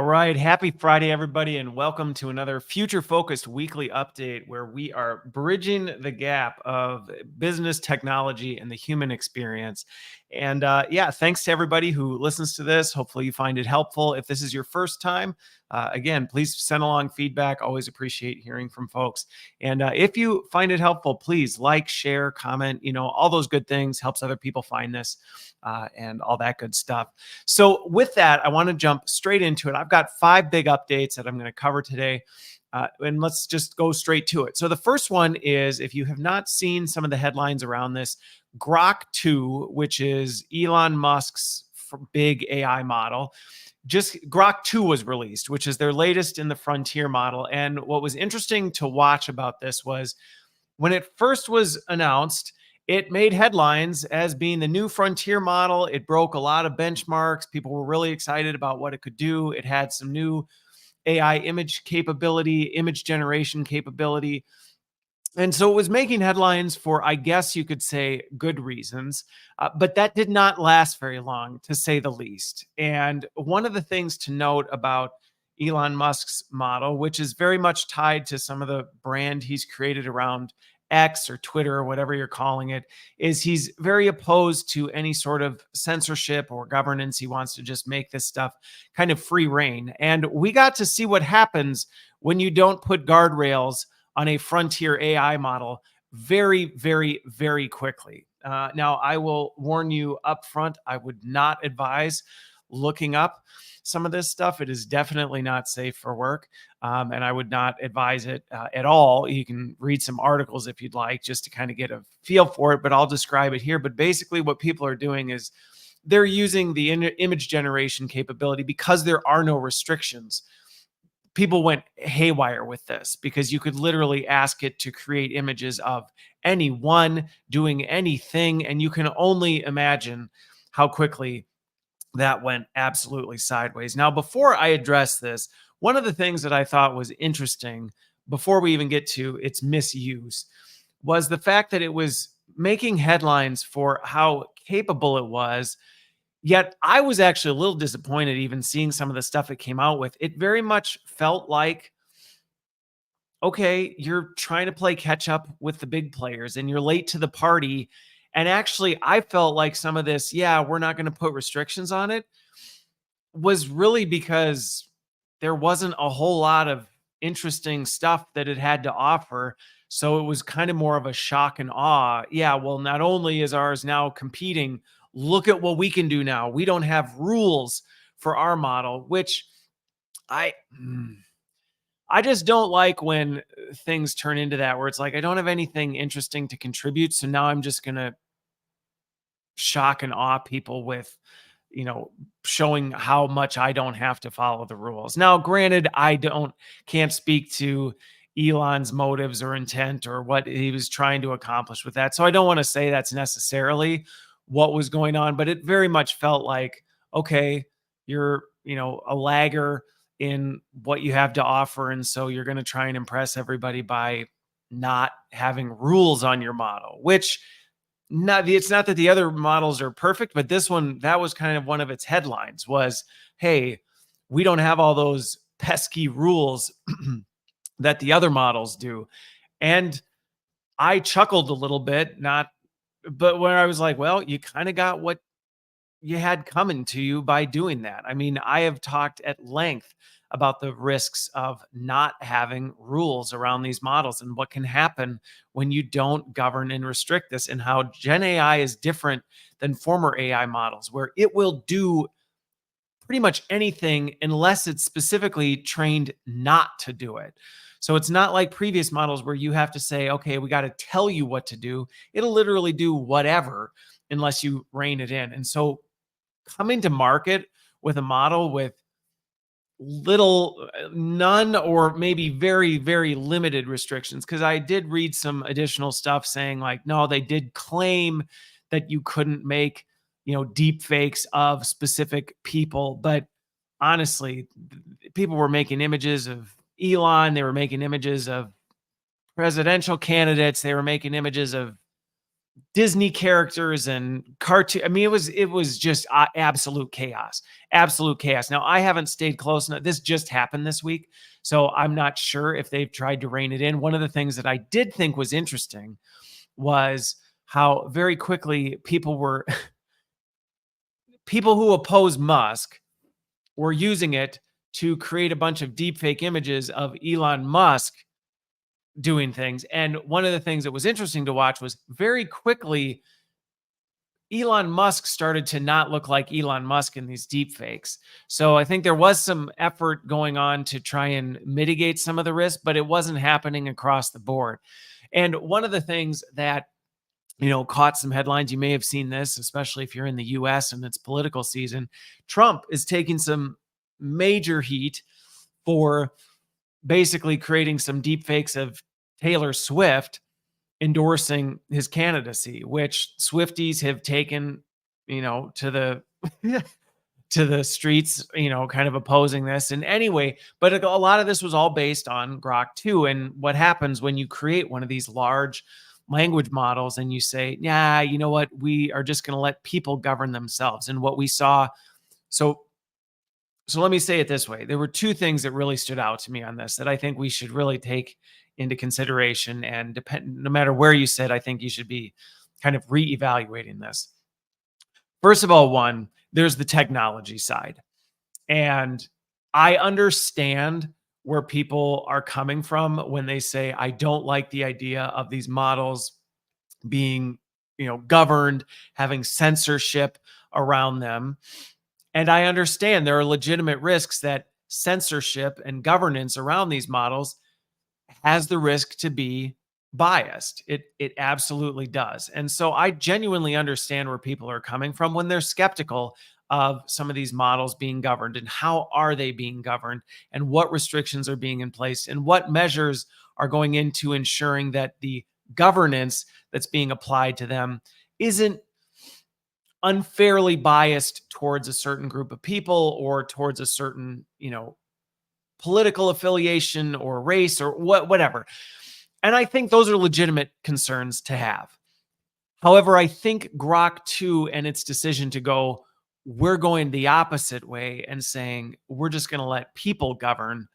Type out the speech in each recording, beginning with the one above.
right. Happy Friday, everybody, and welcome to another future-focused weekly update where we are bridging the gap of business technology and the human experience. And yeah, thanks to everybody who listens to this. Hopefully you find it helpful. If this is your first time, again, please send along feedback. Always appreciate hearing from folks. And if you find it helpful, please like, share, comment, all those good things helps other people find this and all that good stuff. So with that, I want to jump straight into it. I've got 5 big updates that I'm going to cover today. And let's just go straight to it. So the first one is, if you have not seen some of the headlines around this, Grok 2, which is Elon Musk's big AI model, just Grok 2 was released, which is their latest in the frontier model. And what was interesting to watch about this was when it first was announced, it made headlines as being the new frontier model. It broke a lot of benchmarks. People were really excited about what it could do. It had some new AI image capability, image generation capability. And so it was making headlines for, I guess you could say, good reasons. But that did not last very long, to say the least. And one of the things to note about Elon Musk's model, which is very much tied to some of the brand he's created around X or Twitter or whatever you're calling it, is he's very opposed to any sort of censorship or governance. He wants to just make this stuff kind of free reign. And we got to see what happens when you don't put guardrails on a frontier AI model very, very, very quickly. Now, I will warn you up front, I would not advise looking up some of this stuff. It is definitely not safe for work. And I would not advise it at all. You can read some articles if you'd like, just to kind of get a feel for it, but I'll describe it here. But basically what people are doing is they're using the image generation capability because there are no restrictions. People went haywire with this because you could literally ask it to create images of anyone doing anything. And you can only imagine how quickly that went absolutely sideways. Now, before I address this, one of the things that I thought was interesting before we even get to its misuse was the fact that it was making headlines for how capable it was. Yet I was actually a little disappointed even seeing some of the stuff it came out with. It very much felt like, okay, you're trying to play catch up with the big players and you're late to the party. And actually, I felt like some of this, yeah, we're not going to put restrictions on it, was really because there wasn't a whole lot of interesting stuff that it had to offer. So it was kind of more of a shock and awe. Yeah, well, not only is ours now competing, look at what we can do now. We don't have rules for our model, which I just don't like when things turn into that, where it's like, I don't have anything interesting to contribute. So now I'm just going to shock and awe people with, showing how much I don't have to follow the rules. Now, granted, can't speak to Elon's motives or intent or what he was trying to accomplish with that. So I don't want to say that's necessarily what was going on, but it very much felt like, okay, you're, a lagger in what you have to offer. And so you're going to try and impress everybody by not having rules on your model, which it's not that the other models are perfect, but this one, that was kind of one of its headlines was, hey, we don't have all those pesky rules that the other models do. And I chuckled a little bit, but where I was like, well, you kind of got what you had coming to you by doing that. I mean, I have talked at length about the risks of not having rules around these models and what can happen when you don't govern and restrict this, and how Gen AI is different than former AI models, where it will do pretty much anything unless it's specifically trained not to do it. So it's not like previous models where you have to say, okay, we got to tell you what to do. It'll literally do whatever unless you rein it in. And so coming to market with a model with none, or maybe very, very limited restrictions, because I did read some additional stuff saying like, no, they did claim that you couldn't make, deep fakes of specific people. But honestly, people were making images of Elon. They were making images of presidential candidates. They were making images of Disney characters and cartoon. I mean, it was just absolute chaos, absolute chaos. Now, I haven't stayed close enough. This just happened this week, so I'm not sure if they've tried to rein it in. One of the things that I did think was interesting was how very quickly people who oppose Musk were using it to create a bunch of deepfake images of Elon Musk doing things. And one of the things that was interesting to watch was very quickly Elon Musk started to not look like Elon Musk in these deep fakes. So I think there was some effort going on to try and mitigate some of the risk, but it wasn't happening across the board. And one of the things that caught some headlines, you may have seen this, especially if you're in the US and it's political season. Trump is taking some major heat for basically creating some deep fakes of Taylor Swift endorsing his candidacy, which Swifties have taken, to the to the streets, kind of opposing this. And anyway, but a lot of this was all based on Grok 2. And what happens when you create one of these large language models and you say, yeah, you know what, we are just going to let people govern themselves. And what we saw, so so let me say it this way. There were two things that really stood out to me on this that I think we should really take into consideration. And no matter where you sit, I think you should be kind of reevaluating this. First of all, one, there's the technology side. And I understand where people are coming from when they say, I don't like the idea of these models being, governed, having censorship around them. And I understand there are legitimate risks that censorship and governance around these models has the risk to be biased. It absolutely does. And so I genuinely understand where people are coming from when they're skeptical of some of these models being governed and how are they being governed and what restrictions are being in place and what measures are going into ensuring that the governance that's being applied to them isn't unfairly biased towards a certain group of people or towards a certain, political affiliation or race or whatever. And I think those are legitimate concerns to have. However, I think Grok 2 and its decision to go, we're going the opposite way and saying, we're just going to let people govern.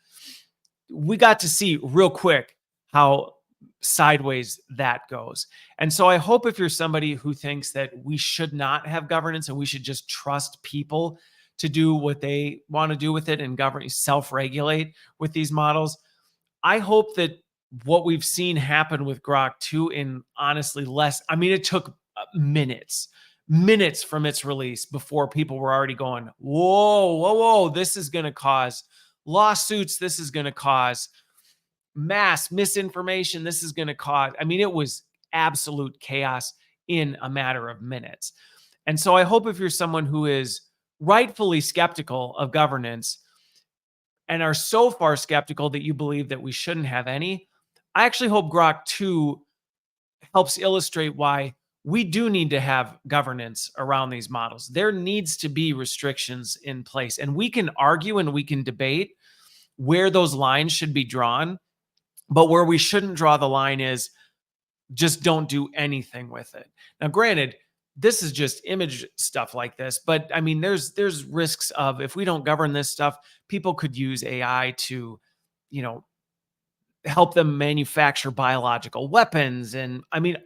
We got to see real quick how sideways that goes. And so I hope if you're somebody who thinks that we should not have governance and we should just trust people to do what they want to do with it and govern, self-regulate with these models, I hope that what we've seen happen with Grok 2 in honestly I mean, it took minutes from its release before people were already going, whoa, this is going to cause lawsuits. This is going to cause mass misinformation. This is going to cause, I mean, it was absolute chaos in a matter of minutes. And so I hope if you're someone who is rightfully skeptical of governance and are so far skeptical that you believe that we shouldn't have any, I actually hope Grok 2 helps illustrate why we do need to have governance around these models. There needs to be restrictions in place, and we can argue and we can debate where those lines should be drawn. But where we shouldn't draw the line is just don't do anything with it. Now, granted, this is just image stuff like this, but I mean, there's risks of if we don't govern this stuff, people could use AI to, help them manufacture biological weapons and I mean,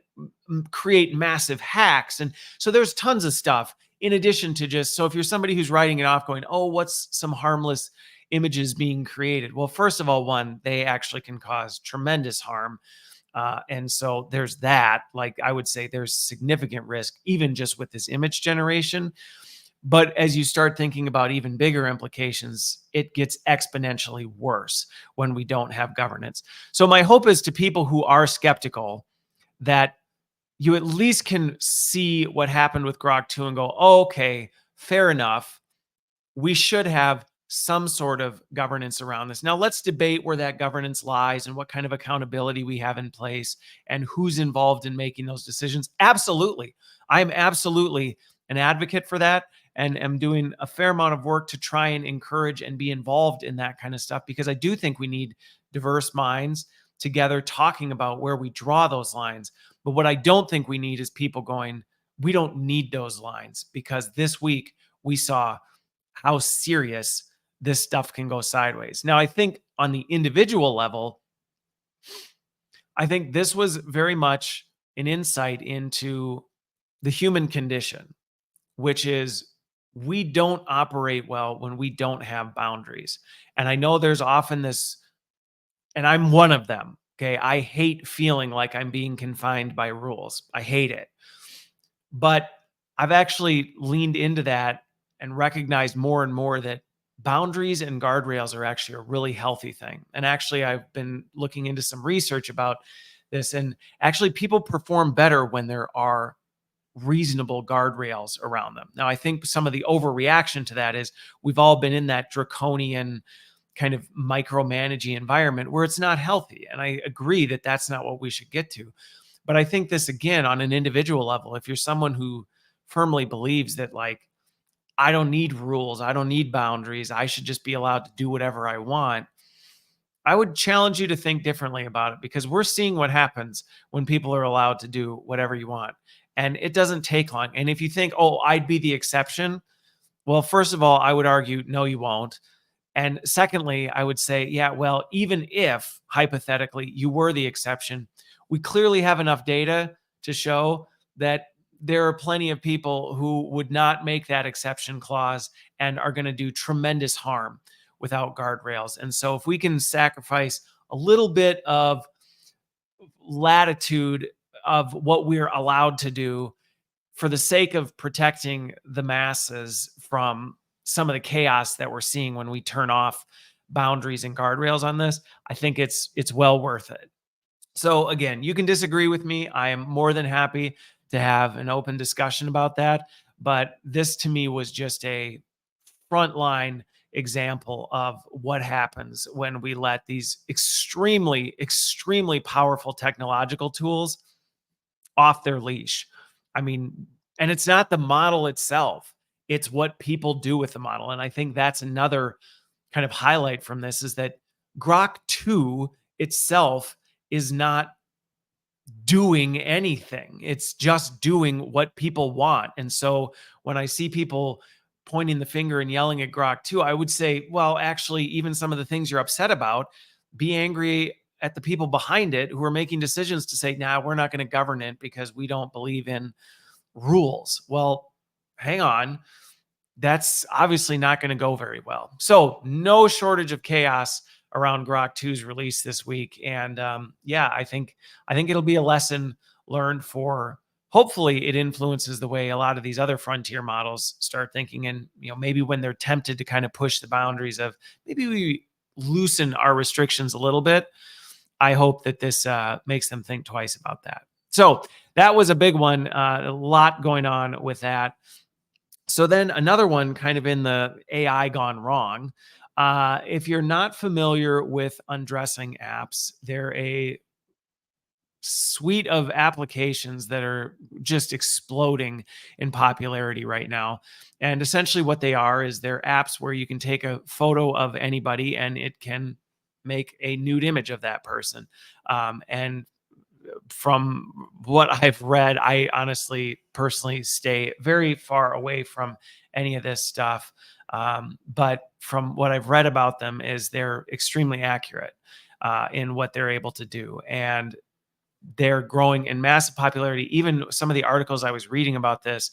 create massive hacks. And so there's tons of stuff in addition to just, so if you're somebody who's writing it off going, oh, what's some harmless images being created? Well, first of all, one, they actually can cause tremendous harm. And so there's that. Like I would say there's significant risk, even just with this image generation. But as you start thinking about even bigger implications, it gets exponentially worse when we don't have governance. So my hope is to people who are skeptical that you at least can see what happened with Grok 2 and go, oh, okay, fair enough. We should have some sort of governance around this. Now let's debate where that governance lies and what kind of accountability we have in place and who's involved in making those decisions. Absolutely. I am absolutely an advocate for that and am doing a fair amount of work to try and encourage and be involved in that kind of stuff because I do think we need diverse minds together talking about where we draw those lines. But what I don't think we need is people going, we don't need those lines, because this week we saw how serious this stuff can go sideways. Now, I think on the individual level, I think this was very much an insight into the human condition, which is we don't operate well when we don't have boundaries. And I know there's often this, and I'm one of them. Okay. I hate feeling like I'm being confined by rules. I hate it. But I've actually leaned into that and recognized more and more that boundaries and guardrails are actually a really healthy thing. And actually, I've been looking into some research about this, and actually, people perform better when there are reasonable guardrails around them. Now, I think some of the overreaction to that is we've all been in that draconian kind of micromanaging environment where it's not healthy. And I agree that that's not what we should get to. But I think this, again, on an individual level, if you're someone who firmly believes that, like, I don't need rules, I don't need boundaries, I should just be allowed to do whatever I want, I would challenge you to think differently about it, because we're seeing what happens when people are allowed to do whatever you want. And it doesn't take long. And if you think, oh, I'd be the exception, well, first of all, I would argue, no, you won't. And secondly, I would say, yeah, well, even if hypothetically you were the exception, we clearly have enough data to show that there are plenty of people who would not make that exception clause and are going to do tremendous harm without guardrails. And so if we can sacrifice a little bit of latitude of what we're allowed to do for the sake of protecting the masses from some of the chaos that we're seeing when we turn off boundaries and guardrails on this, I think it's well worth it. So again, you can disagree with me. I am more than happy to have an open discussion about that. But this to me was just a frontline example of what happens when we let these extremely, extremely powerful technological tools off their leash. I mean, and it's not the model itself, it's what people do with the model. And I think that's another kind of highlight from this, is that Grok 2 itself is not doing anything. It's just doing what people want. And so when I see people pointing the finger and yelling at Grok 2, I would say, well, actually, even some of the things you're upset about, be angry at the people behind it who are making decisions to say, nah, we're not going to govern it because we don't believe in rules. Well, hang on. That's obviously not going to go very well. So no shortage of chaos around Grok 2's release this week. And yeah, I think it'll be a lesson learned for, hopefully it influences the way a lot of these other frontier models start thinking. And, maybe when they're tempted to kind of push the boundaries of maybe we loosen our restrictions a little bit, I hope that this makes them think twice about that. So that was a big one, a lot going on with that. So then another one kind of in the AI gone wrong. If you're not familiar with undressing apps, they're a suite of applications that are just exploding in popularity right now. And essentially what they are is they're apps where you can take a photo of anybody and it can make a nude image of that person. And from what I've read, I honestly personally stay very far away from any of this stuff. But from what I've read about them is they're extremely accurate in what they're able to do. And they're growing in massive popularity. Even some of the articles I was reading about this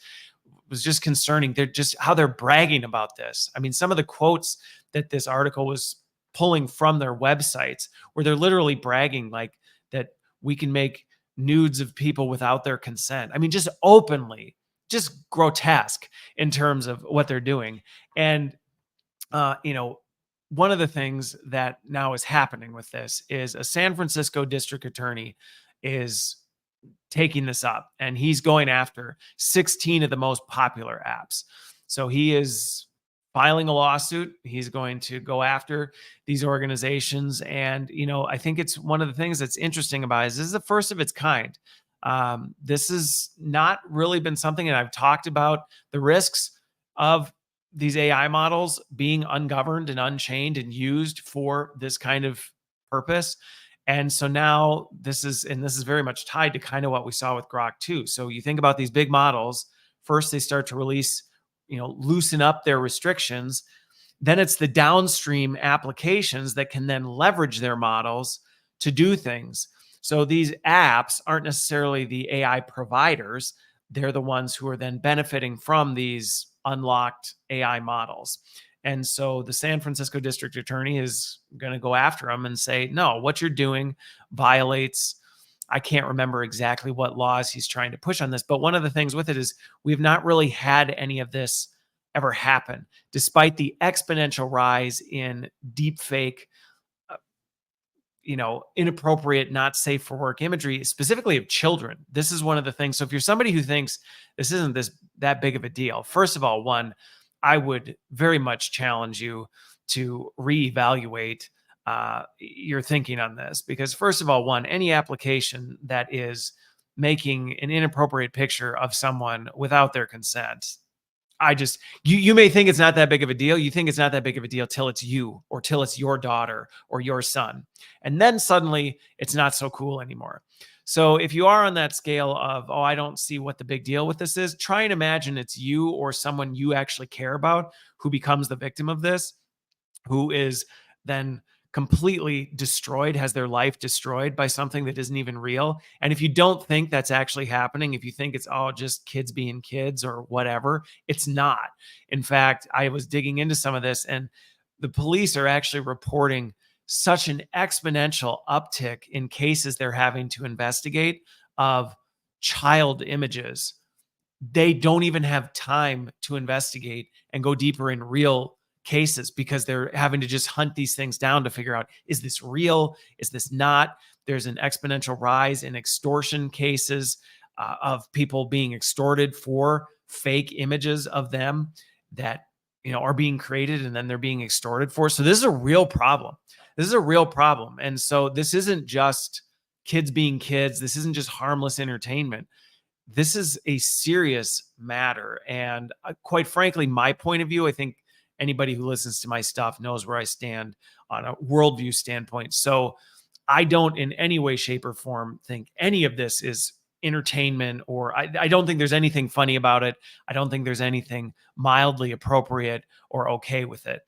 was just concerning. They're just how they're bragging about this. I mean, some of the quotes that this article was pulling from their websites where they're literally bragging like that we can make nudes of people without their consent. I mean, just openly, just grotesque in terms of what they're doing. And, one of the things that now is happening with this is a San Francisco district attorney is taking this up and he's going after 16 of the most popular apps. So he is filing a lawsuit. He's going to go after these organizations. And, I think it's one of the things that's interesting about it is this is the first of its kind. This has not really been something that I've talked about, the risks of these AI models being ungoverned and unchained and used for this kind of purpose. And so now this is very much tied to kind of what we saw with Grok too. So you think about these big models, first they start to release, loosen up their restrictions. Then it's the downstream applications that can then leverage their models to do things. So these apps aren't necessarily the AI providers. They're the ones who are then benefiting from these unlocked AI models. And so the San Francisco district attorney is going to go after them and say, no, what you're doing violates, I can't remember exactly what laws he's trying to push on this. But one of the things with it is we've not really had any of this ever happen, despite the exponential rise in deep fake, inappropriate, not safe for work imagery, specifically of children. This is one of the things. So if you're somebody who thinks this isn't that big of a deal, first of all, one, I would very much challenge you to reevaluate your thinking on this, because first of all, one, any application that is making an inappropriate picture of someone without their consent, you may think it's not that big of a deal. You think it's not that big of a deal till it's you, or till it's your daughter or your son. And then suddenly it's not so cool anymore. So if you are on that scale of, oh, I don't see what the big deal with this is, try and imagine it's you or someone you actually care about who becomes the victim of this, who is then completely destroyed, has their life destroyed by something that isn't even real. And if you don't think that's actually happening, if you think it's all just kids being kids or whatever, it's not. In fact, I was digging into some of this, and the police are actually reporting such an exponential uptick in cases they're having to investigate of child images. They don't even have time to investigate and go deeper in real cases, because they're having to just hunt these things down to figure out, is this real? Is this not? There's an exponential rise in extortion cases, of people being extorted for fake images of them that are being created and then they're being extorted for. So this is a real problem. This is a real problem. And so this isn't just kids being kids. This isn't just harmless entertainment. This is a serious matter. And quite frankly, my point of view, I think anybody who listens to my stuff knows where I stand on a worldview standpoint. So I don't in any way, shape, or form think any of this is entertainment, or I don't think there's anything funny about it. I don't think there's anything mildly appropriate or okay with it.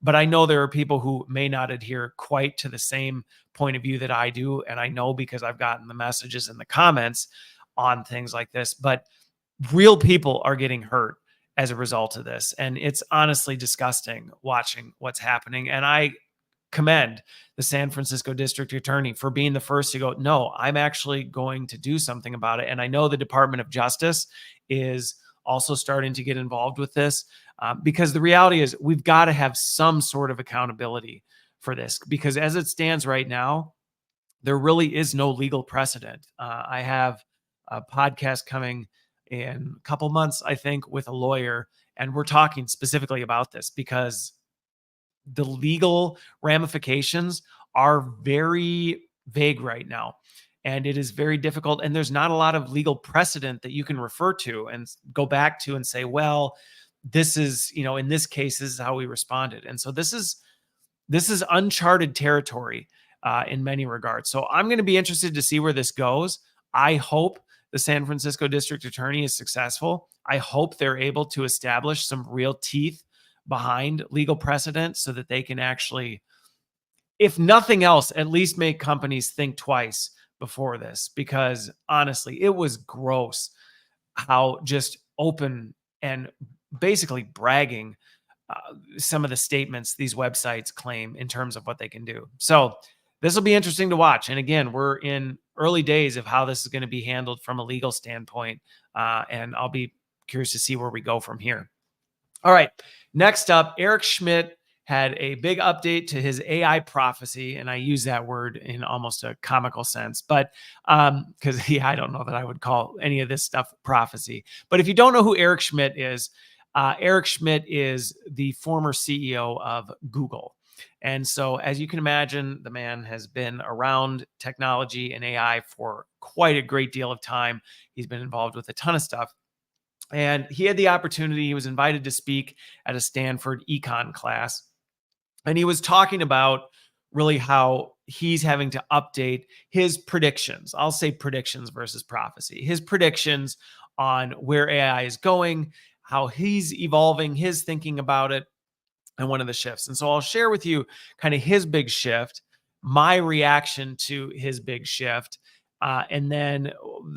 But I know there are people who may not adhere quite to the same point of view that I do. And I know because I've gotten the messages in the comments on things like this, but real people are getting hurt as a result of this. And it's honestly disgusting watching what's happening. And I commend the San Francisco district attorney for being the first to go, no, I'm actually going to do something about it. And I know the Department of Justice is also starting to get involved with this, because the reality is we've got to have some sort of accountability for this, because as it stands right now, there really is no legal precedent. I have a podcast coming in a couple months, I think, with a lawyer, and we're talking specifically about this because the legal ramifications are very vague right now, and it is very difficult, and there's not a lot of legal precedent that you can refer to and go back to and say, well, this is, in this case, this is how we responded. And so this is uncharted territory in many regards. So I'm going to be interested to see where this goes. I hope the San Francisco district attorney is successful. I hope they're able to establish some real teeth behind legal precedent so that they can actually, if nothing else, at least make companies think twice before this, because honestly, it was gross how just open and basically bragging some of the statements these websites claim in terms of what they can do. So this will be interesting to watch. And again, we're in early days of how this is going to be handled from a legal standpoint. And I'll be curious to see where we go from here. All right. Next up, Eric Schmidt had a big update to his AI prophecy. And I use that word in almost a comical sense, but because I don't know that I would call any of this stuff prophecy. But if you don't know who Eric Schmidt is the former CEO of Google. And so, as you can imagine, the man has been around technology and AI for quite a great deal of time. He's been involved with a ton of stuff. And he had the opportunity, he was invited to speak at a Stanford econ class. And he was talking about really how he's having to update his predictions. I'll say predictions versus prophecy. His predictions on where AI is going, how he's evolving his thinking about it, and one of the shifts. And so I'll share with you kind of his big shift, my reaction to his big shift, and then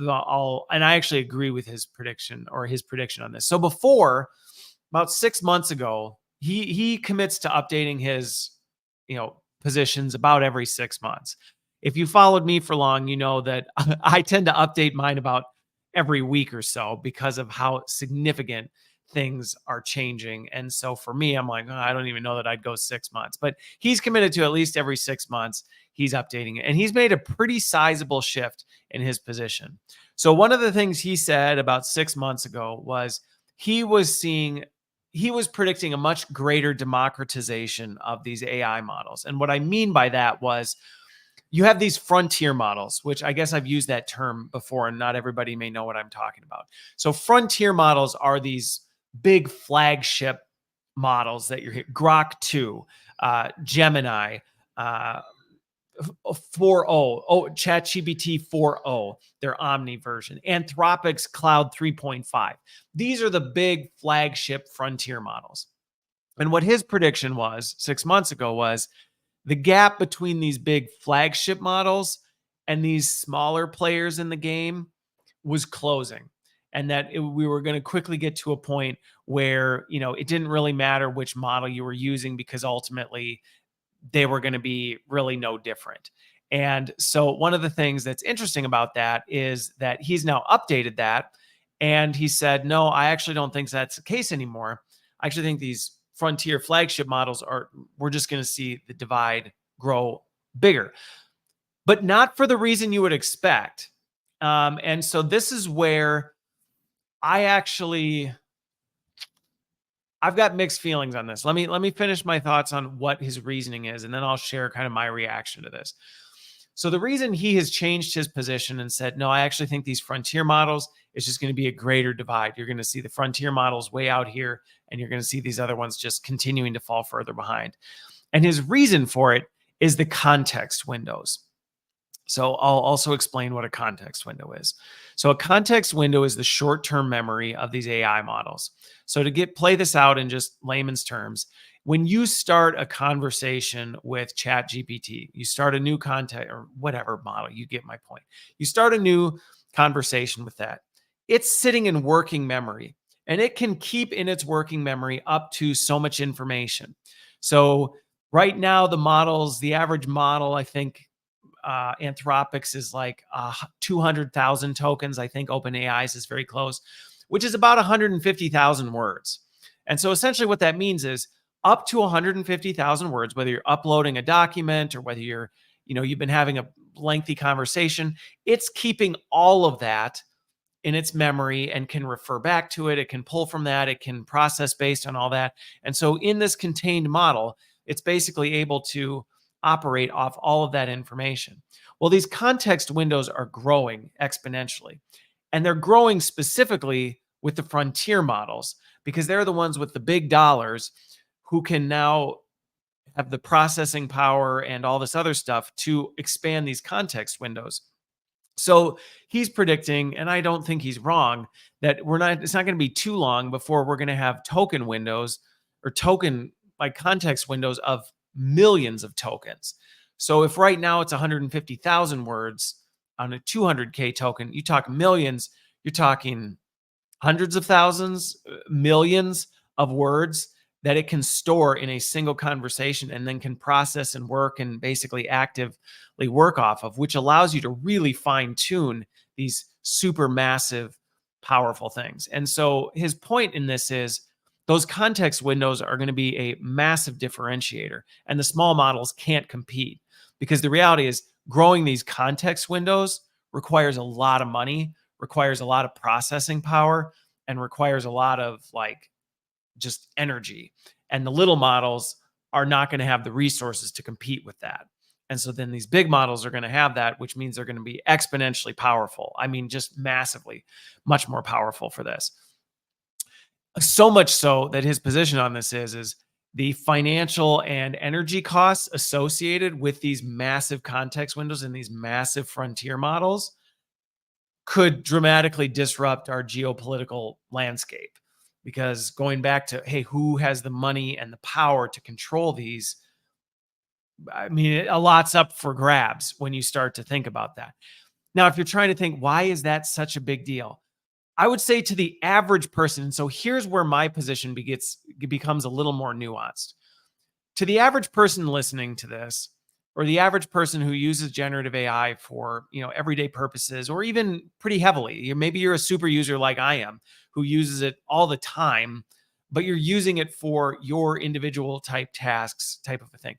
I actually agree with his prediction on this. So before, about 6 months ago, he commits to updating his, positions about every 6 months. If you followed me for long, you know that I tend to update mine about every week or so because of how significant things are changing. And so for me, I'm like, "Oh, I don't even know that I'd go 6 months," but he's committed to at least every 6 months, he's updating it. And he's made a pretty sizable shift in his position. So one of the things he said about 6 months ago was he was seeing he was predicting a much greater democratization of these AI models. And what I mean by that was you have these frontier models, which I guess I've used that term before, and not everybody may know what I'm talking about. So frontier models are these big flagship models that you're hitting. Grok 2, Gemini, 4.0, ChatGPT 4.0, their Omni version, Anthropic's Cloud 3.5. These are the big flagship frontier models. And what his prediction was 6 months ago was the gap between these big flagship models and these smaller players in the game was closing, and that we were going to quickly get to a point where it didn't really matter which model you were using, because ultimately they were going to be really no different. And so one of the things that's interesting about that is that he's now updated that, and he said, no, I actually don't think that's the case anymore. I actually think these frontier flagship models we're just going to see the divide grow bigger, but not for the reason you would expect. And so this is where I've got mixed feelings on this. Let me finish my thoughts on what his reasoning is, and then I'll share kind of my reaction to this. So the reason he has changed his position and said, no, I actually think these frontier models is just going to be a greater divide. You're going to see the frontier models way out here, and you're going to see these other ones just continuing to fall further behind. And his reason for it is the context windows. So I'll also explain what a context window is. So a context window is the short-term memory of these AI models. So to play this out in just layman's terms, when you start a conversation with ChatGPT, you start a new context or whatever model, you get my point. You start a new conversation with that. It's sitting in working memory, and it can keep in its working memory up to so much information. So right now, the average model, I think, Anthropic's is like 200,000 tokens. I think OpenAI's is very close, which is about 150,000 words. And so essentially what that means is up to 150,000 words, whether you're uploading a document or whether you've been having a lengthy conversation, it's keeping all of that in its memory and can refer back to it. It can pull from that. It can process based on all that. And so in this contained model, it's basically able to operate off all of that information. Well, these context windows are growing exponentially, and they're growing specifically with the frontier models because they're the ones with the big dollars who can now have the processing power and all this other stuff to expand these context windows. So he's predicting, and I don't think he's wrong, that it's not going to be too long before we're going to have token windows or context windows of millions of tokens. So if right now it's 150,000 words on a 200K token, you talk millions, you're talking hundreds of thousands, millions of words that it can store in a single conversation and then can process and work and basically actively work off of, which allows you to really fine tune these super massive, powerful things. And so his point in this is those context windows are going to be a massive differentiator, and the small models can't compete because the reality is growing these context windows requires a lot of money, requires a lot of processing power, and requires a lot of just energy. And the little models are not going to have the resources to compete with that. And so then these big models are going to have that, which means they're going to be exponentially powerful. I mean, just massively, much more powerful for this. So much so that his position on this is the financial and energy costs associated with these massive context windows and these massive frontier models could dramatically disrupt our geopolitical landscape. Because going back to, hey, who has the money and the power to control these? I mean, a lot's up for grabs when you start to think about that. Now, if you're trying to think, why is that such a big deal? I would say to the average person, and so here's where my position becomes a little more nuanced. To the average person listening to this, or the average person who uses generative AI for, everyday purposes, or even pretty heavily, maybe you're a super user like I am, who uses it all the time, but you're using it for your individual type tasks, type of a thing.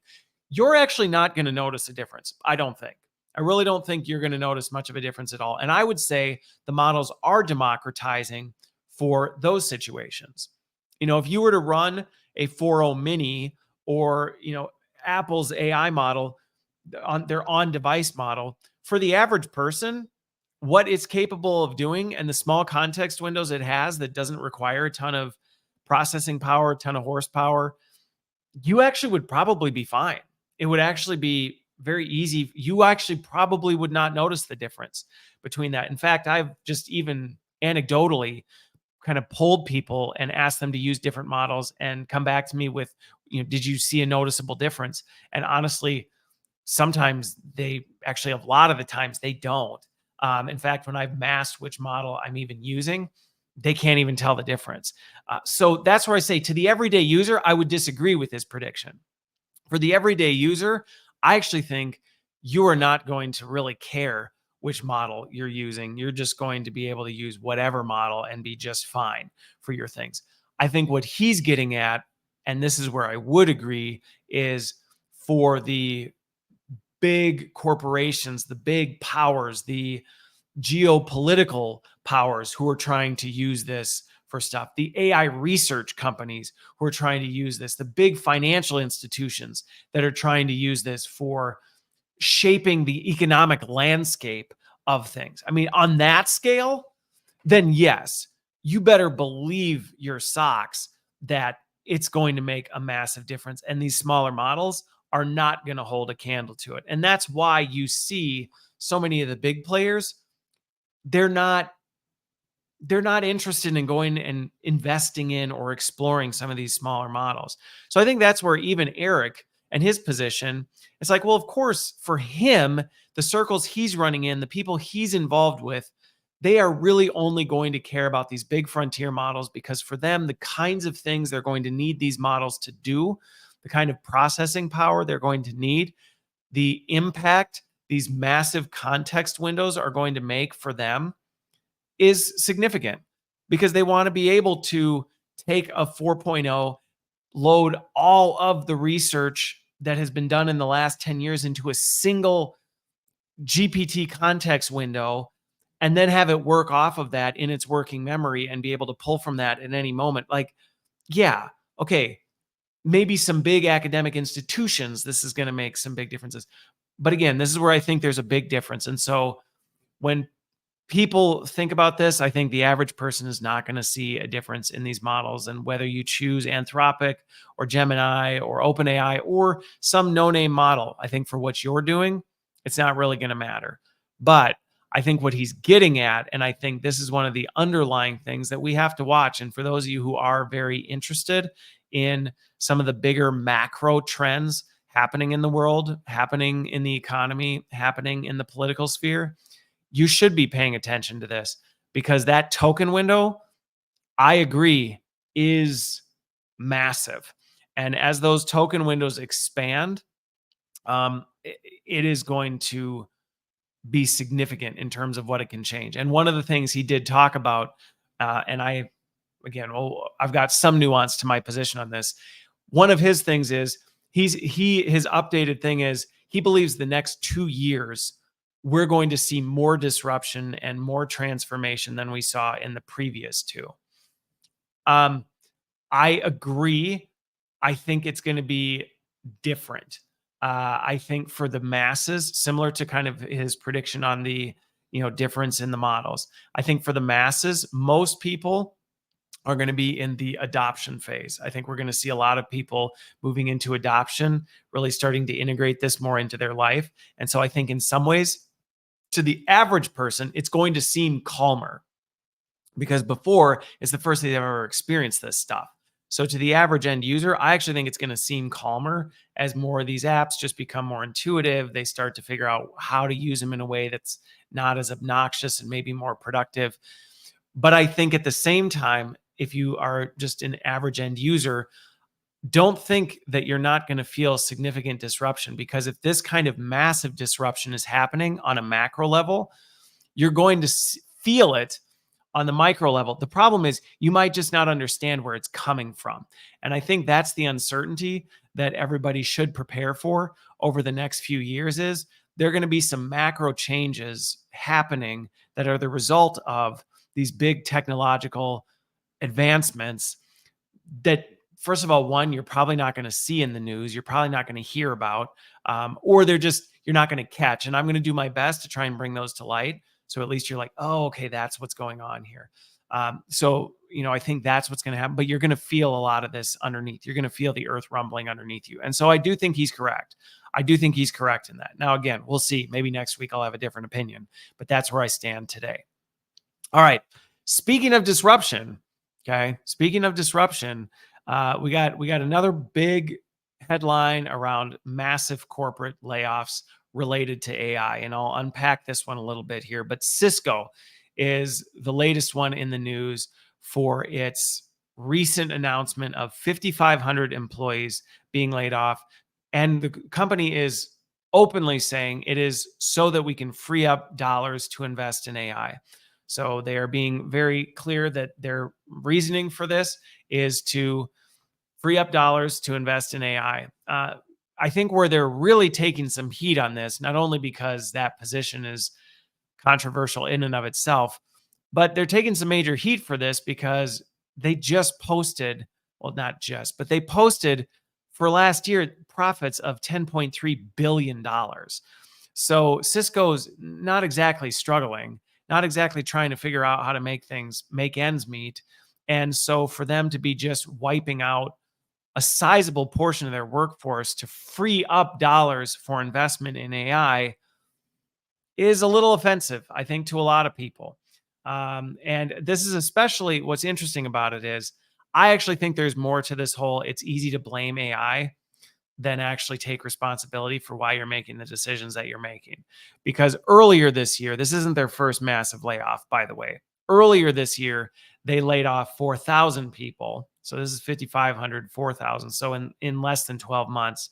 You're actually not going to notice a difference. I don't think. I really don't think you're going to notice much of a difference at all. And I would say the models are democratizing for those situations. If you were to run a 4.0 mini or, Apple's AI model on their on-device model, for the average person, what it's capable of doing and the small context windows it has that doesn't require a ton of processing power, a ton of horsepower, you actually would probably be fine. It would actually be very easy. You actually probably would not notice the difference between that. In fact, I've just even anecdotally kind of polled people and asked them to use different models and come back to me with, did you see a noticeable difference? And honestly, sometimes they actually, a lot of the times they don't. In fact, when I've masked which model I'm even using, they can't even tell the difference. So that's where I say to the everyday user, I would disagree with this prediction. For the everyday user, I actually think you are not going to really care which model you're using. You're just going to be able to use whatever model and be just fine for your things. I think what he's getting at, and this is where I would agree, is for the big corporations, the big powers, the geopolitical powers who are trying to use this for stuff, the AI research companies who are trying to use this, the big financial institutions that are trying to use this for shaping the economic landscape of things. I mean, on that scale, then yes, you better believe your socks that it's going to make a massive difference. And these smaller models are not going to hold a candle to it. And that's why you see so many of the big players, they're not interested in going and investing in or exploring some of these smaller models. So I think that's where even Eric and his position, it's like, well, of course, for him, the circles he's running in, the people he's involved with, they are really only going to care about these big frontier models because for them, the kinds of things they're going to need these models to do, the kind of processing power they're going to need, the impact these massive context windows are going to make for them is significant because they want to be able to take a 4.0, load all of the research that has been done in the last 10 years into a single GPT context window, and then have it work off of that in its working memory and be able to pull from that at any moment. Like, yeah, okay, maybe some big academic institutions, this is going to make some big differences. But again, this is where I think there's a big difference. And so when people think about this, I think the average person is not going to see a difference in these models. And whether you choose Anthropic or Gemini or OpenAI or some no-name model, I think for what you're doing, it's not really going to matter. But I think what he's getting at, and I think this is one of the underlying things that we have to watch. And for those of you who are very interested in some of the bigger macro trends happening in the world, happening in the economy, happening in the political sphere, you should be paying attention to this because that token window, I agree, is massive. And as those token windows expand, it is going to be significant in terms of what it can change. And one of the things he did talk about, and I've got some nuance to my position on this. One of his things is his updated thing is he believes the next 2 years we're going to see more disruption and more transformation than we saw in the previous 2. I agree. I think it's going to be different. I think for the masses, similar to kind of his prediction on the difference in the models. I think for the masses, most people are going to be in the adoption phase. I think we're going to see a lot of people moving into adoption, really starting to integrate this more into their life. And so I think in some ways, to the average person, it's going to seem calmer because before it's the first thing they've ever experienced this stuff. So to the average end user, I actually think it's going to seem calmer as more of these apps just become more intuitive. They start to figure out how to use them in a way that's not as obnoxious and maybe more productive. But I think at the same time, if you are just an average end user, don't think that you're not going to feel significant disruption, because if this kind of massive disruption is happening on a macro level, you're going to feel it on the micro level. The problem is you might just not understand where it's coming from. And I think that's the uncertainty that everybody should prepare for over the next few years. Is there are going to be some macro changes happening that are the result of these big technological advancements that, first of all, one, you're probably not going to see in the news, you're probably not going to hear about, or you're not going to catch. And I'm going to do my best to try and bring those to light. So at least you're like, oh, okay, that's what's going on here. I think that's what's going to happen, but you're going to feel a lot of this underneath. You're going to feel the earth rumbling underneath you. And so I do think he's correct. I do think he's correct in that. Now, again, we'll see. Maybe next week I'll have a different opinion, but that's where I stand today. All right. Speaking of disruption, we got another big headline around massive corporate layoffs related to AI, and I'll unpack this one a little bit here. But Cisco is the latest one in the news for its recent announcement of 5,500 employees being laid off, and the company is openly saying it is so that we can free up dollars to invest in AI. So they are being very clear that their reasoning for this is to free up dollars to invest in AI. I think where they're really taking some heat on this, not only because that position is controversial in and of itself, but they're taking some major heat for this because they just posted, well, not just, but they posted for last year profits of $10.3 billion. So Cisco's not exactly struggling, not exactly trying to figure out how to make ends meet. And so for them to be just wiping out a sizable portion of their workforce to free up dollars for investment in AI is a little offensive, I think, to a lot of people. And this is especially what's interesting about it is I actually think there's more to this whole it's easy to blame AI than actually take responsibility for why you're making the decisions that you're making. Because earlier this year, this isn't their first massive layoff, by the way. Earlier this year, they laid off 4,000 people. So this is 5,500, 4,000. So in less than 12 months,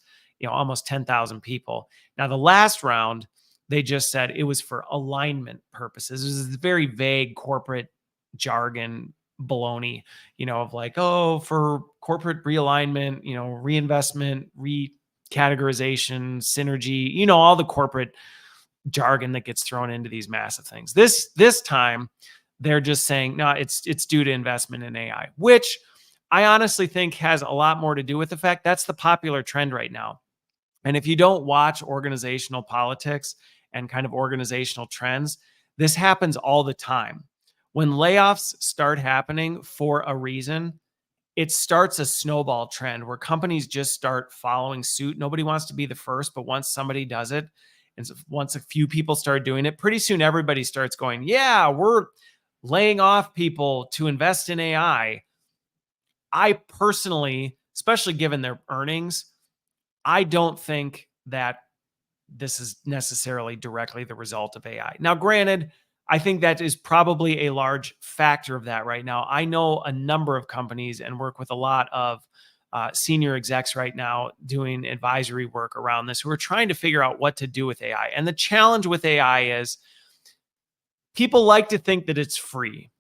almost 10,000 people. Now, the last round, they just said it was for alignment purposes. It was very vague corporate jargon baloney, of like, oh, for corporate realignment, reinvestment, recategorization, synergy, all the corporate jargon that gets thrown into these massive things. This time, they're just saying, no, it's due to investment in AI, which I honestly think has a lot more to do with the fact that's the popular trend right now. And if you don't watch organizational politics and kind of organizational trends, this happens all the time. When layoffs start happening for a reason, it starts a snowball trend where companies just start following suit. Nobody wants to be the first, but once somebody does it, and once a few people start doing it, pretty soon everybody starts going, yeah, we're laying off people to invest in AI. I personally, especially given their earnings, I don't think that this is necessarily directly the result of AI. Now, granted, I think that is probably a large factor of that right now. I know a number of companies and work with a lot of senior execs right now doing advisory work around this who are trying to figure out what to do with AI. And the challenge with AI is people like to think that it's free,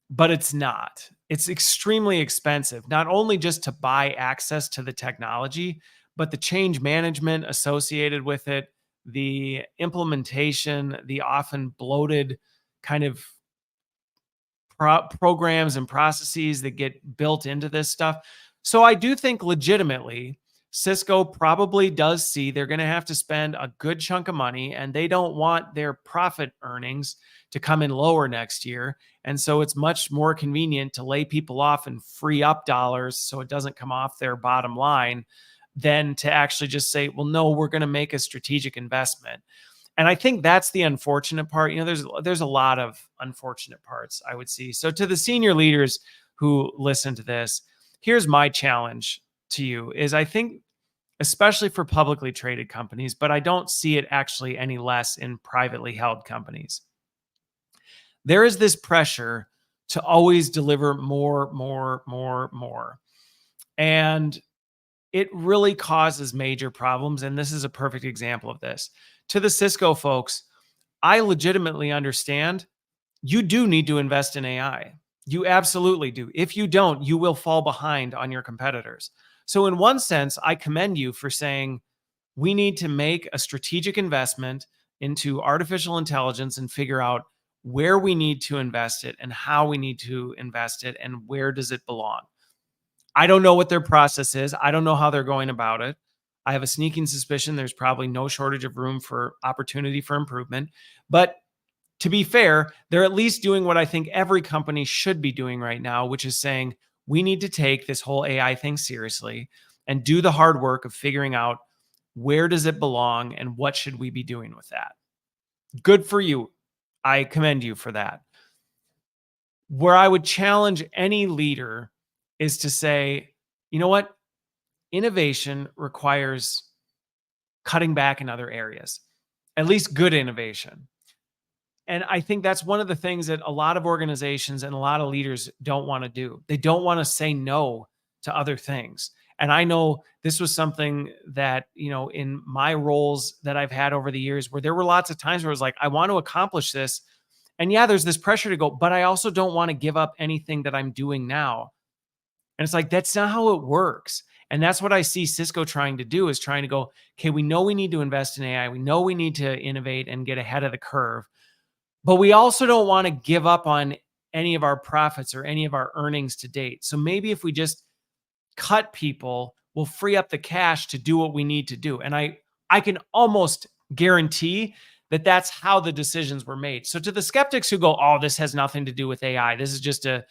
but it's not. It's extremely expensive, not only just to buy access to the technology, but the change management associated with it, the implementation, the often bloated kind of programs and processes that get built into this stuff. So I do think legitimately Cisco probably does see they're going to have to spend a good chunk of money and they don't want their profit earnings to come in lower next year. And so it's much more convenient to lay people off and free up dollars so it doesn't come off their bottom line than to actually just say, well, no, we're going to make a strategic investment. And I think that's the unfortunate part. There's a lot of unfortunate parts I would see. So to the senior leaders who listen to this, here's my challenge to you is I think, especially for publicly traded companies, but I don't see it actually any less in privately held companies. There is this pressure to always deliver more, more, more, more. And it really causes major problems. And this is a perfect example of this. To the Cisco folks, I legitimately understand you do need to invest in AI. You absolutely do. If you don't, you will fall behind on your competitors. So, in one sense, I commend you for saying we need to make a strategic investment into artificial intelligence and figure out where we need to invest it and how we need to invest it and where does it belong. I don't know what their process is. I don't know how they're going about it. I have a sneaking suspicion there's probably no shortage of room for opportunity for improvement. But to be fair, they're at least doing what I think every company should be doing right now, which is saying we need to take this whole AI thing seriously and do the hard work of figuring out where does it belong and what should we be doing with that. Good for you. I commend you for that. Where I would challenge any leader is to say, you know what? Innovation requires cutting back in other areas, at least good innovation. And I think that's one of the things that a lot of organizations and a lot of leaders don't want to do. They don't want to say no to other things. And I know this was something that, in my roles that I've had over the years where there were lots of times where I was like, I want to accomplish this. And yeah, there's this pressure to go, but I also don't want to give up anything that I'm doing now. And it's like, that's not how it works. And that's what I see Cisco trying to do is trying to go, okay, we know we need to invest in AI. We know we need to innovate and get ahead of the curve. But we also don't want to give up on any of our profits or any of our earnings to date. So maybe if we just cut people, we'll free up the cash to do what we need to do. And I can almost guarantee that that's how the decisions were made. So to the skeptics who go, oh, this has nothing to do with AI. This is just a,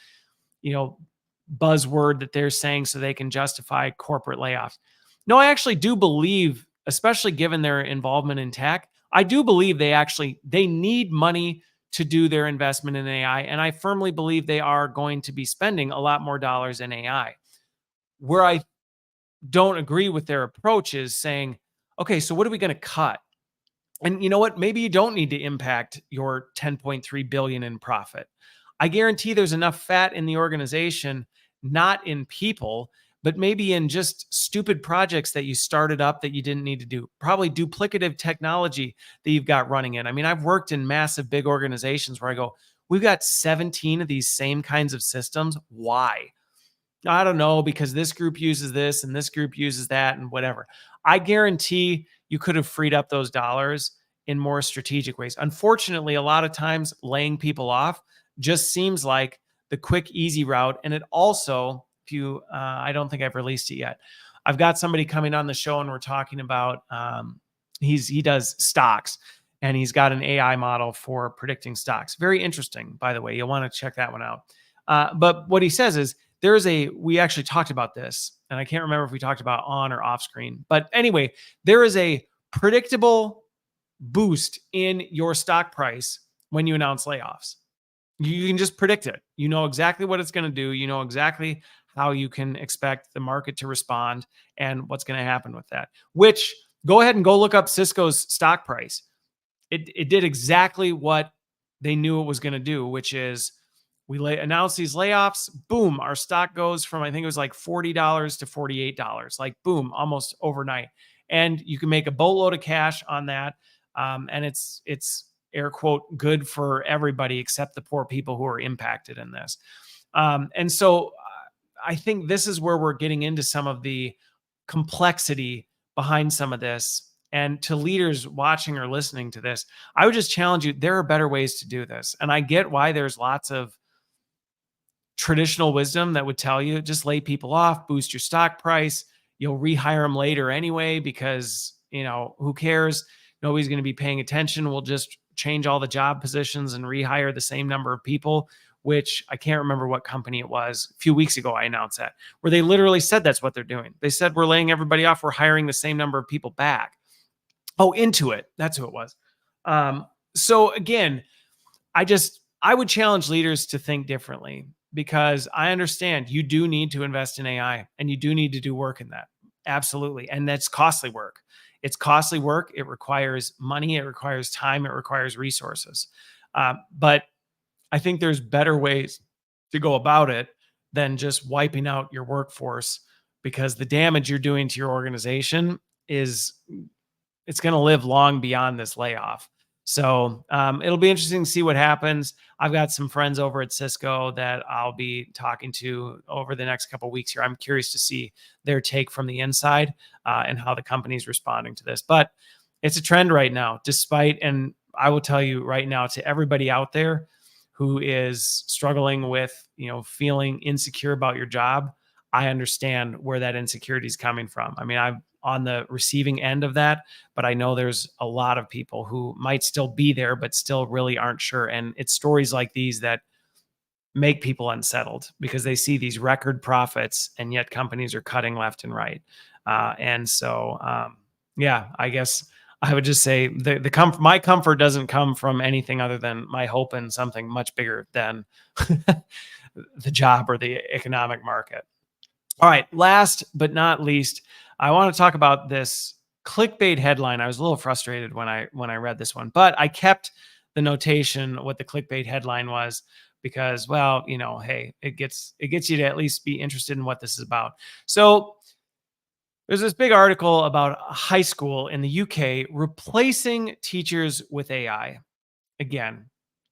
buzzword that they're saying so they can justify corporate layoffs. No, I actually do believe, especially given their involvement in tech, I do believe they need money to do their investment in AI. And I firmly believe they are going to be spending a lot more dollars in AI. Where I don't agree with their approach is saying, okay, so what are we going to cut? And you know what? Maybe you don't need to impact your 10.3 billion in profit. I guarantee there's enough fat in the organization, not in people, but maybe in just stupid projects that you started up that you didn't need to do. Probably duplicative technology that you've got running in. I mean, I've worked in massive, big organizations where I go, we've got 17 of these same kinds of systems. Why? I don't know, because this group uses this and this group uses that and whatever. I guarantee you could have freed up those dollars in more strategic ways. Unfortunately, a lot of times laying people off just seems like the quick, easy route. And it also, I don't think I've released it yet. I've got somebody coming on the show and we're talking about, he does stocks and he's got an AI model for predicting stocks. Very interesting, by the way. You'll want to check that one out. But what he says is we actually talked about this and I can't remember if we talked about on or off screen, but anyway, there is a predictable boost in your stock price when you announce layoffs. You can just predict it. You know exactly what it's going to do. You know exactly how you can expect the market to respond and what's going to happen with that. Which, go ahead and go look up Cisco's stock price. It did exactly what they knew it was going to do, which is we announce these layoffs. Boom, our stock goes from, I think it was like $40 to $48. Like boom, almost overnight. And you can make a boatload of cash on that. And it's air quote, good for everybody except the poor people who are impacted in this. And so I think this is where we're getting into some of the complexity behind some of this. And to leaders watching or listening to this, I would just challenge you, there are better ways to do this. And I get why there's lots of traditional wisdom that would tell you just lay people off, boost your stock price, you'll rehire them later anyway, because, who cares? Nobody's going to be paying attention. We'll just change all the job positions and rehire the same number of people, which I can't remember what company it was. A few weeks ago, I announced that, where they literally said that's what they're doing. They said, we're laying everybody off. We're hiring the same number of people back. Oh, Intuit. That's who it was. So again, I would challenge leaders to think differently, because I understand you do need to invest in AI and you do need to do work in that. Absolutely. And that's costly work. It's costly work. It requires money. It requires time. It requires resources. But I think there's better ways to go about it than just wiping out your workforce, because the damage you're doing to your organization it's going to live long beyond this layoff. So it'll be interesting to see what happens. I've got some friends over at Cisco that I'll be talking to over the next couple of weeks here. I'm curious to see their take from the inside and how the company's responding to this. But it's a trend right now, and I will tell you right now, to everybody out there who is struggling with, feeling insecure about your job, I understand where that insecurity is coming from. I mean, I'm on the receiving end of that, but I know there's a lot of people who might still be there, but still really aren't sure. And it's stories like these that make people unsettled, because they see these record profits and yet companies are cutting left and right. Yeah, I guess I would just say my comfort doesn't come from anything other than my hope in something much bigger than the job or the economic market. All right, last but not least, I want to talk about this clickbait headline. I was a little frustrated when I read this one, but I kept the notation what the clickbait headline was, because, well, hey, it gets you to at least be interested in what this is about. So there's this big article about a high school in the UK replacing teachers with AI. Again,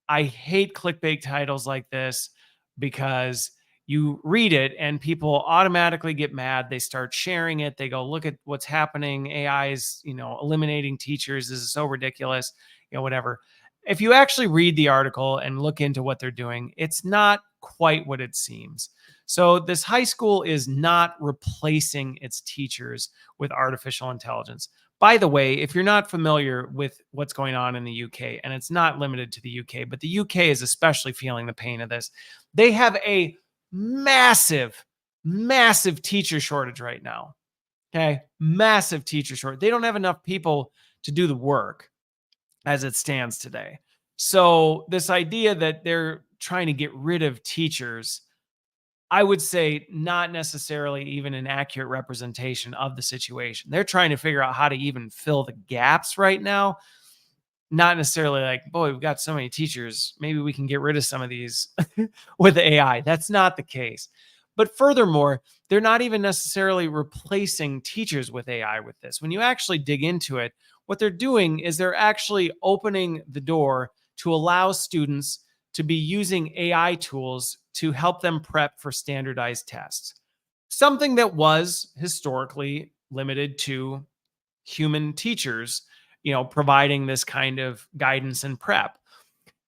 I hate clickbait titles like this, because you read it and people automatically get mad. They start sharing it. They go, look at what's happening. AI is, eliminating teachers. This is so ridiculous, whatever. If you actually read the article and look into what they're doing, it's not quite what it seems. So this high school is not replacing its teachers with artificial intelligence. By the way, if you're not familiar with what's going on in the UK, and it's not limited to the UK, but the UK is especially feeling the pain of this. They have a massive, massive teacher shortage right now. Okay. Massive teacher shortage. They don't have enough people to do the work as it stands today. So this idea that they're trying to get rid of teachers, I would say not necessarily even an accurate representation of the situation. They're trying to figure out how to even fill the gaps right now. Not necessarily like, boy, we've got so many teachers, maybe we can get rid of some of these with AI. That's not the case. But furthermore, they're not even necessarily replacing teachers with AI with this. When you actually dig into it, what they're doing is they're actually opening the door to allow students to be using AI tools to help them prep for standardized tests. Something that was historically limited to human teachers, providing this kind of guidance and prep.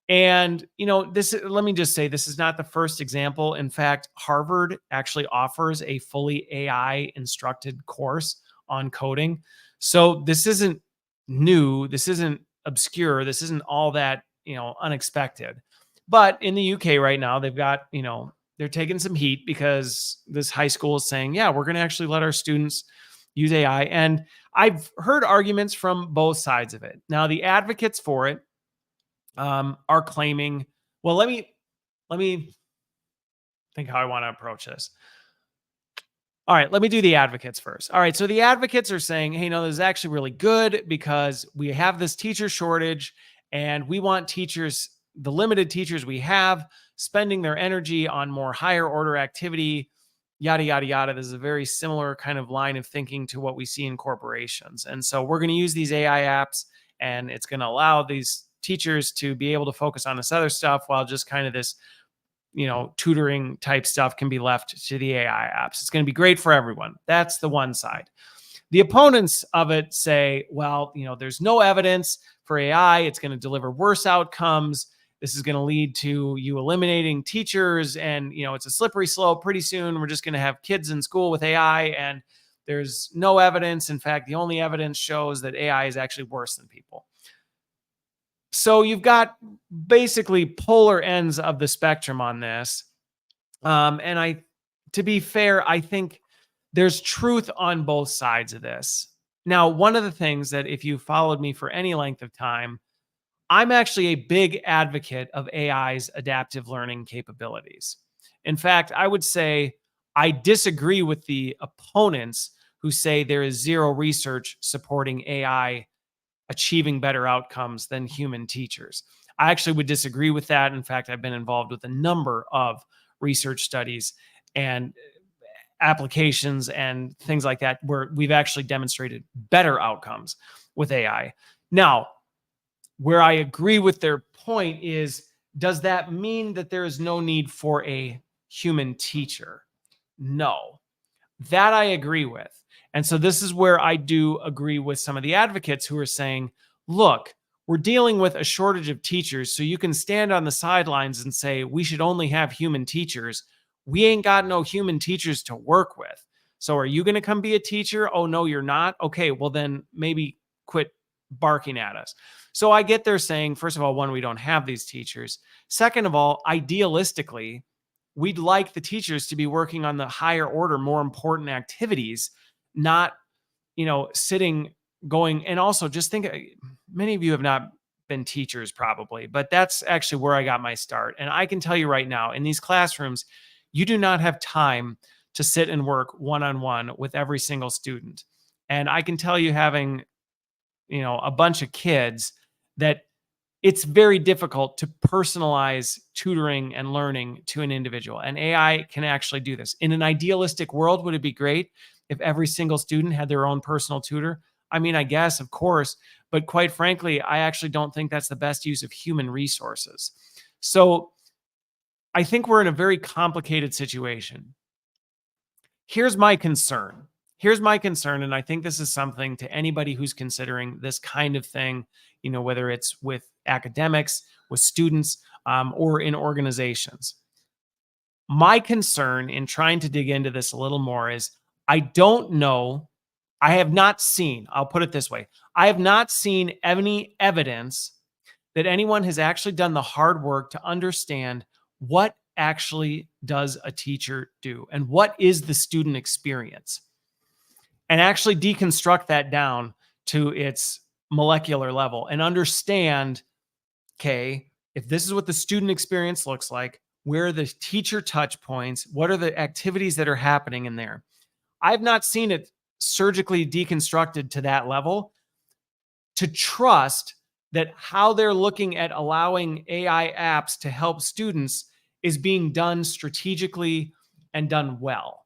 And, let me just say, this is not the first example. In fact, Harvard actually offers a fully AI instructed course on coding. So this isn't new. This isn't obscure. This isn't all that, unexpected. But in the UK right now, they've got, they're taking some heat because this high school is saying, yeah, we're going to actually let our students use AI. And I've heard arguments from both sides of it. Now, the advocates for it are claiming, well, let me think how I want to approach this. All right, let me do the advocates first. All right, so the advocates are saying, hey, no, this is actually really good because we have this teacher shortage and we want teachers, the limited teachers we have, spending their energy on more higher order activity, yada, yada, yada. This is a very similar kind of line of thinking to what we see in corporations. And so we're going to use these AI apps, and it's going to allow these teachers to be able to focus on this other stuff while just kind of this, tutoring type stuff can be left to the AI apps. It's going to be great for everyone. That's the one side. The opponents of it say, well, there's no evidence for AI. It's going to deliver worse outcomes. This is going to lead to you eliminating teachers, and it's a slippery slope. Pretty soon we're just going to have kids in school with AI, and There's no evidence. In fact, the only evidence shows that AI is actually worse than people. So you've got basically polar ends of the spectrum on this. And to be fair, I think there's truth on both sides of this. Now, one of the things that if you followed me for any length of time, I'm actually a big advocate of AI's adaptive learning capabilities. In fact, I would say I disagree with the opponents who say there is zero research supporting AI achieving better outcomes than human teachers. I actually would disagree with that. In fact, I've been involved with a number of research studies and applications and things like that where we've actually demonstrated better outcomes with AI. Now, where I agree with their point is, does that mean that there is no need for a human teacher? No, that I agree with. And so this is where I do agree with some of the advocates who are saying, look, we're dealing with a shortage of teachers. So you can stand on the sidelines and say, we should only have human teachers. We ain't got no human teachers to work with. So are you going to come be a teacher? Oh, no, you're not. Okay, well then maybe quit barking at us. So I get they're saying, first of all, one, we don't have these teachers. Second of all, idealistically, we'd like the teachers to be working on the higher order, more important activities, not, sitting going. And also just think, many of you have not been teachers probably, but that's actually where I got my start. And I can tell you right now, in these classrooms, you do not have time to sit and work one-on-one with every single student. And I can tell you, having, a bunch of kids, that it's very difficult to personalize tutoring and learning to an individual. And AI can actually do this. In an idealistic world, would it be great if every single student had their own personal tutor? I mean, I guess, of course, but quite frankly, I actually don't think that's the best use of human resources. So I think we're in a very complicated situation. Here's my concern. And I think this is something to anybody who's considering this kind of thing, whether it's with academics, with students, or in organizations. My concern in trying to dig into this a little more is, I don't know, I have not seen, I'll put it this way, I have not seen any evidence that anyone has actually done the hard work to understand what actually does a teacher do and what is the student experience, and actually deconstruct that down to its molecular level and understand, okay, if this is what the student experience looks like, where are the teacher touch points? What are the activities that are happening in there? I've not seen it surgically deconstructed to that level to trust that how they're looking at allowing AI apps to help students is being done strategically and done well.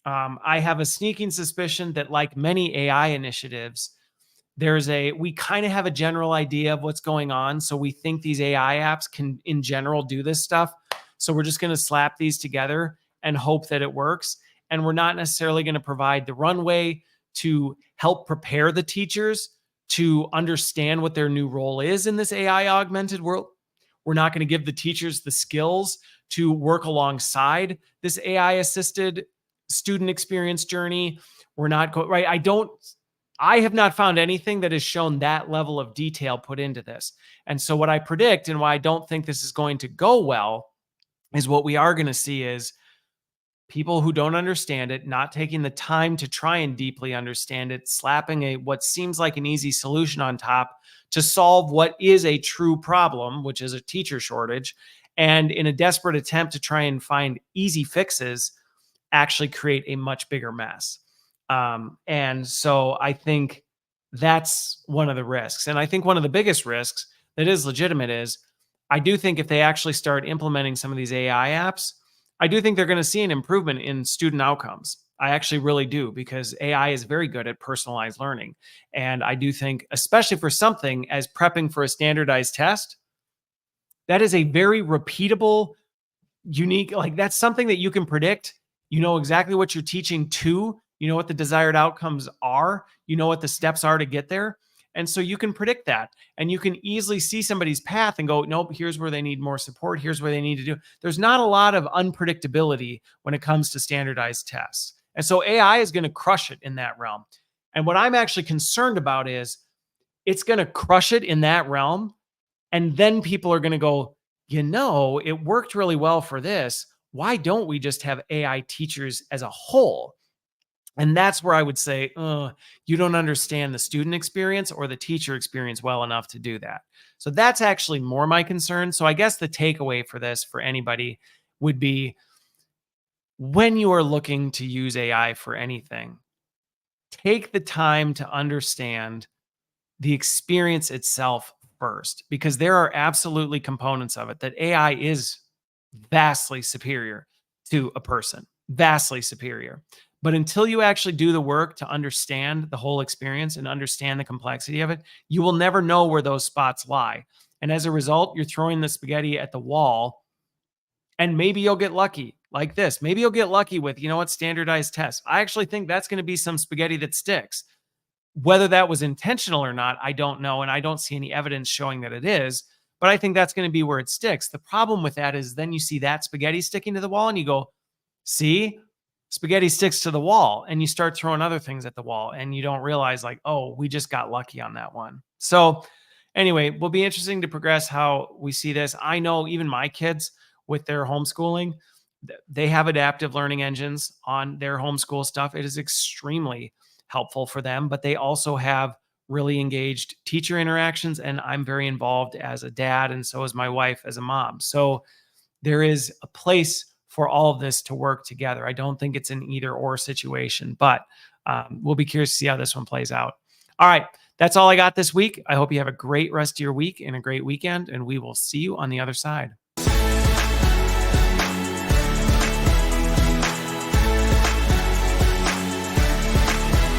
I have a sneaking suspicion that, like many AI initiatives, we kind of have a general idea of what's going on. So we think these AI apps can, in general, do this stuff. So we're just going to slap these together and hope that it works. And we're not necessarily going to provide the runway to help prepare the teachers to understand what their new role is in this AI augmented world. We're not going to give the teachers the skills to work alongside this AI assisted student experience journey. We're not going, right? I have not found anything that has shown that level of detail put into this. And so what I predict, and why I don't think this is going to go well, is what we are going to see is people who don't understand it, not taking the time to try and deeply understand it, slapping what seems like an easy solution on top to solve what is a true problem, which is a teacher shortage. And in a desperate attempt to try and find easy fixes, actually create a much bigger mess. And so I think that's one of the risks. And I think one of the biggest risks that is legitimate is, I do think if they actually start implementing some of these AI apps, I do think they're going to see an improvement in student outcomes. I actually really do, because AI is very good at personalized learning. And I do think, especially for something as prepping for a standardized test, that is a very repeatable, unique, like that's something that you can predict. You know exactly what you're teaching to, you know what the desired outcomes are, you know what the steps are to get there. And so you can predict that, and you can easily see somebody's path and go, nope, here's where they need more support. Here's where they need to do. There's not a lot of unpredictability when it comes to standardized tests. And so AI is going to crush it in that realm. And what I'm actually concerned about is it's going to crush it in that realm. And then people are going to go, it worked really well for this. Why don't we just have AI teachers as a whole? And that's where I would say, you don't understand the student experience or the teacher experience well enough to do that. So that's actually more my concern. So I guess the takeaway for this for anybody would be, when you are looking to use AI for anything, take the time to understand the experience itself first, because there are absolutely components of it that AI is vastly superior to a person, vastly superior. But until you actually do the work to understand the whole experience and understand the complexity of it, you will never know where those spots lie. And as a result, you're throwing the spaghetti at the wall, and maybe you'll get lucky like this. Maybe you'll get lucky with, standardized tests. I actually think that's going to be some spaghetti that sticks. Whether that was intentional or not, I don't know. And I don't see any evidence showing that it is, but I think that's going to be where it sticks. The problem with that is then you see that spaghetti sticking to the wall and you go, see, spaghetti sticks to the wall, and you start throwing other things at the wall and you don't realize, like, oh, we just got lucky on that one. So anyway, will be interesting to progress how we see this. I know even my kids with their homeschooling, they have adaptive learning engines on their homeschool stuff. It is extremely helpful for them, but they also have really engaged teacher interactions. And I'm very involved as a dad, and so is my wife as a mom. So there is a place for all of this to work together. I don't think it's an either or situation, but we'll be curious to see how this one plays out. All right. That's all I got this week. I hope you have a great rest of your week and a great weekend, and we will see you on the other side.